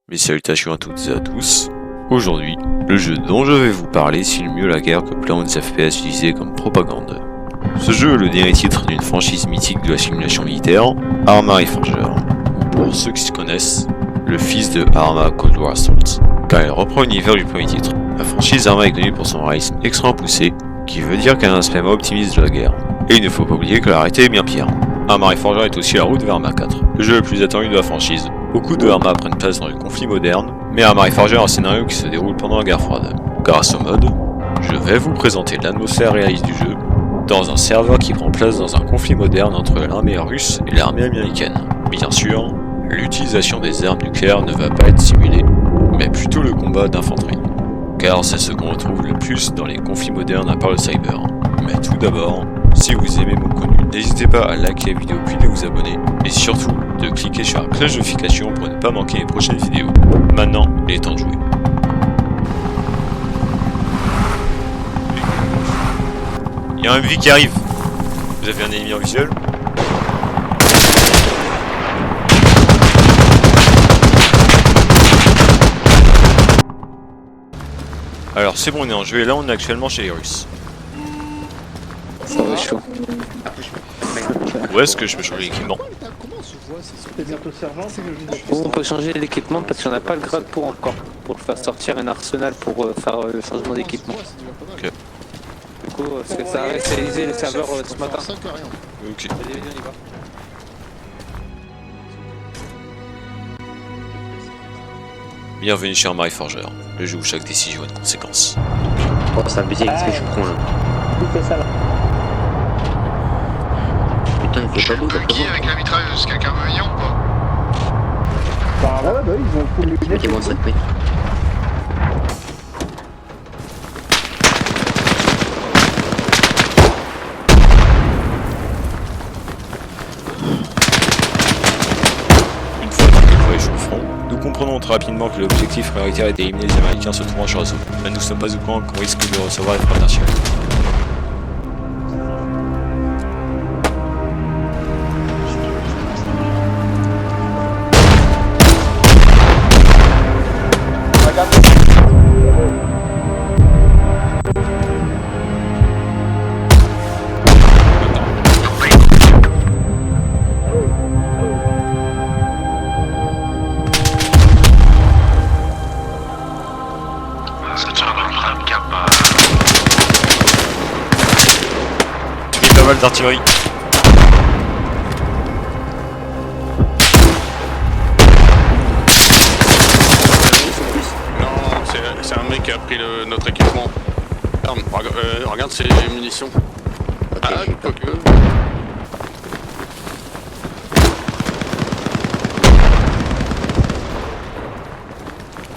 Mes salutations à toutes et à tous. Aujourd'hui, le jeu dont je vais vous parler signe mieux la guerre que plein d'autres FPS utilisés comme propagande. Ce jeu est le dernier titre d'une franchise mythique de la simulation militaire, Arma Reforger. Pour ceux qui se connaissent, le fils de Arma Cold War Assault, car il reprend l'univers du premier titre. La franchise Arma est connue pour son réalisme extrêmement poussé, qui veut dire qu'elle a un aspect moins optimiste de la guerre. Et il ne faut pas oublier que la réalité est bien pire. Arma Reforger est aussi la route vers Arma 4, le jeu le plus attendu de la franchise. Beaucoup de Arma prennent place dans le conflit moderne, mais Arma Reforger est un scénario qui se déroule pendant la guerre froide. Grâce au mode, je vais vous présenter l'atmosphère réaliste du jeu, dans un serveur qui prend place dans un conflit moderne entre l'armée russe et l'armée américaine. Bien sûr, l'utilisation des armes nucléaires ne va pas être simulée, mais plutôt le combat d'infanterie. Car c'est ce qu'on retrouve le plus dans les conflits modernes à part le cyber. Mais tout d'abord, si vous aimez mon contenu, n'hésitez pas à liker la vidéo puis de vous abonner, et surtout de cliquer sur la cloche de notification pour ne pas manquer les prochaines vidéos. Maintenant, il est temps de jouer. Il y a un MV qui arrive. Vous avez un ennemi en visuel? Alors c'est bon, on est en jeu et là on est actuellement chez les Russes. Ça va chaud. Où est-ce que je peux changer l'équipement? On peut changer l'équipement parce qu'on n'a pas le grade pour encore. Pour faire sortir un arsenal pour faire le changement d'équipement. Ok. Du coup, ça a réalisé les serveurs ce matin. Ok. Allez, on y va. Bienvenue chez Arma Reforger, le jeu où chaque décision a une conséquence. Oh, c'est abusé avec ce que je prends là. Putain, il fait pas beau, Qui avec la mitrailleuse? Quelqu'un veut venir ou pas? Bah ouais, bah ils ont full lunettes. mettez-moi 5 mètres. Une fois que déployés sur le front, nous comprenons très rapidement que l'objectif prioritaire est d'éliminer les Américains se trouvant sur la zone. Mais nous ne sommes pas au courant qu'on risque de recevoir des frappes d'artillerie. Ça tient dans le crâne, cap. Tu mets pas mal d'artillerie. Non, c'est un mec qui a pris notre équipement. Regarde ses munitions. Ah, quoi que.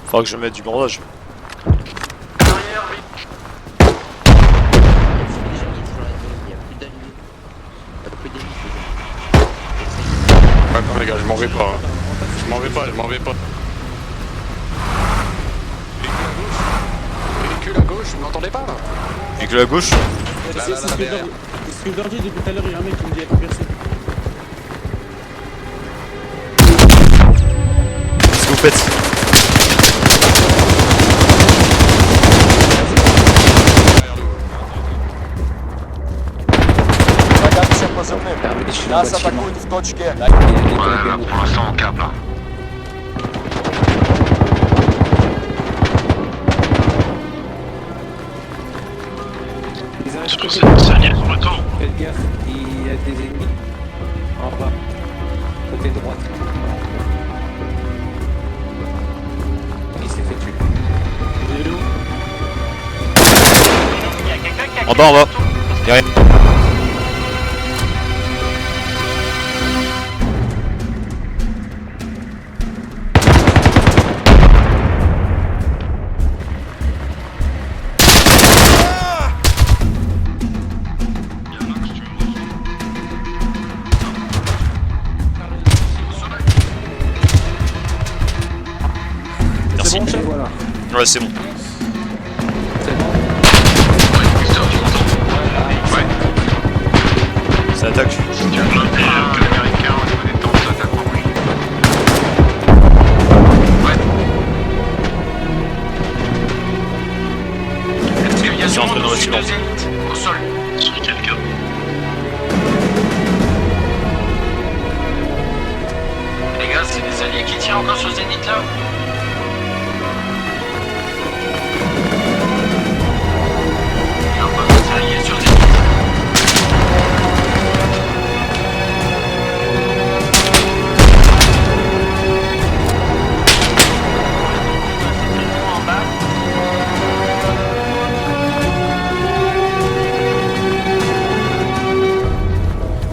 Faudra que je mette du bandage. Attends les gars, je m'en vais pas. Hein. Je m'en vais pas. Véhicule à gauche, vous m'entendez pas là? Et que la gauche, Là, derrière. Ce que je leur dis depuis tout à l'heure, il y a un mec qui me dit être percé. qu'est-ce que vous faites? Je suis dans le bâtiment. Ouais, pour l'instant, on cap là. Ils ont Surtout, esquivé. c'est un lien sur le temps. Faites gaffe, il y a des ennemis. En bas. Côté droite. Il s'est fait tuer. En bas, en bas. Derrière. Merci. Voilà. Ouais, c'est bon. C'est bon. attaque. Si tu veux monter américain au niveau des temps de attaque, oui. Ouais. Est-ce qu'il y a C'est entré dans le silence. au sol? Sur quelqu'un. Les gars, c'est des alliés qui tirent encore sur Zénith là? Il y a encore des alliés sur Zénith. En bas.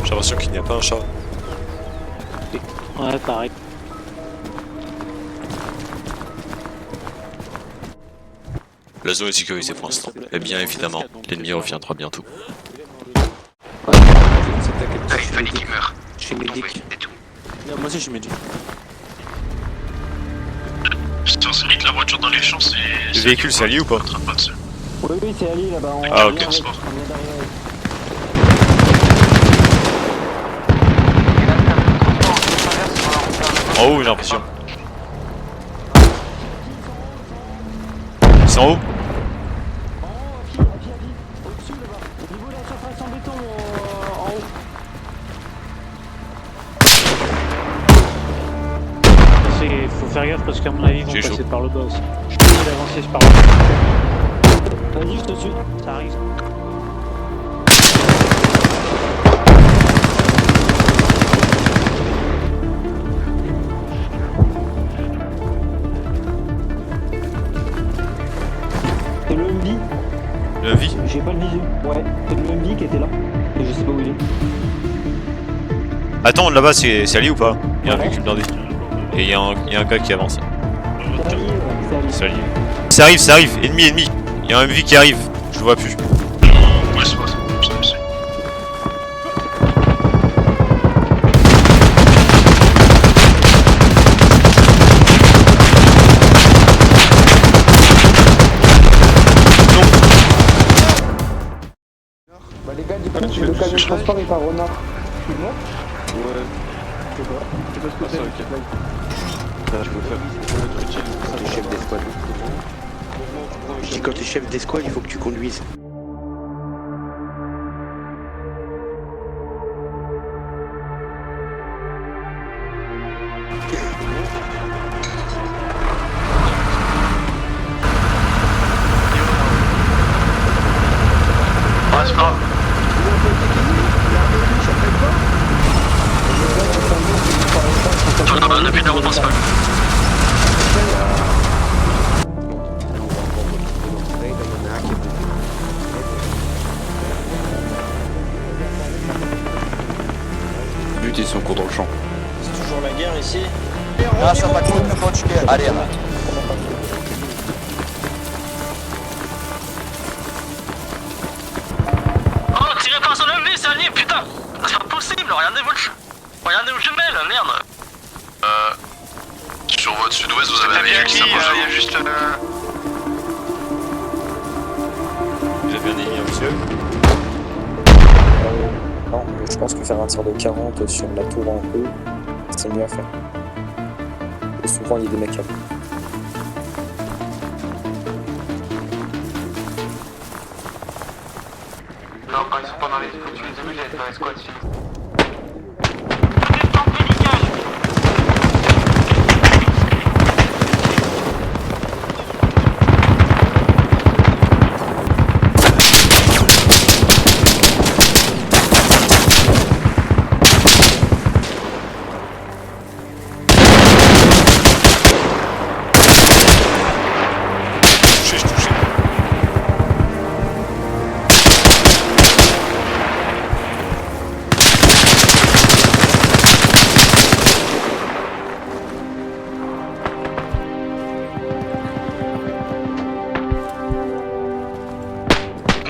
J'ai l'impression qu'il n'y a pas un chat. Ouais, pareil. La zone est sécurisée pour l'instant. Et bien évidemment, l'ennemi reviendra bientôt. Ouais, Ah, il fallait qu'il meure. je suis médic. Et tout. Moi aussi je suis médic. Sur Zénith, la voiture dans les champs, c'est. Le véhicule, c'est allié ou pas? Oui, oui, c'est Ali là-bas. Ah, ok. En haut, j'ai l'impression. C'est en haut? Il faut faire gaffe parce qu'à mon avis ils vont J'ai passer chaud. par le bas aussi. Je peux essayer d'avancer par là. Vas-y, je te suis. Ça arrive. C'est le MV. Le vie? J'ai pas le visu. Ouais, c'est le MV qui était là. Et je sais pas où il est. Attends, là-bas, c'est allié ou pas? Il y a un véhicule blindé. Et il y a un gars qui avance. C'est Ali, ouais, c'est Ali. C'est allié. Ça arrive. Ennemi. Il y a un MV qui arrive. Je le vois plus. Ouais, c'est pas ça. C'est. Bah les gars, du coup, le camion de transport il part au nord. Je suis mort? Ouais. Je sais pas. Je sais pas ce que c'est. Ça, je peux faire. T'es chef d'escouade. Je dis quand t'es chef d'escouade, il faut que tu conduises. Ouais, c'est pas grave. On a plus de repense pas. But, ils sont court dans le champ. C'est toujours la guerre ici. Ah, ça va cool, allez. Oh, tirez par son MV, c'est allié, putain! C'est pas possible, regardez vos jumelles, merde! Sur votre sud-ouest, vous avez un véhicule qui s'approche. Il y a juste. Vous avez un ennemi en ciel? Non, mais je pense que faire un tir de 40 sur la tour en haut, c'est mieux à faire. Et souvent, il y a des mecs à bout. Non, quand ils sont pas dans les. Quand tu les as vus, j'avais dans les squads ici. Touché.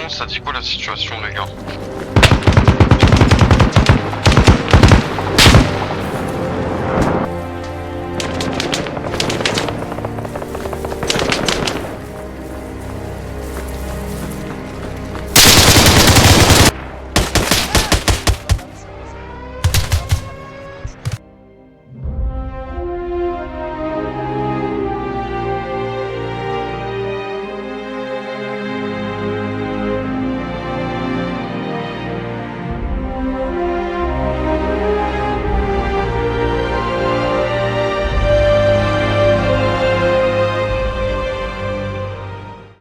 Ça dit quoi la situation, les gars?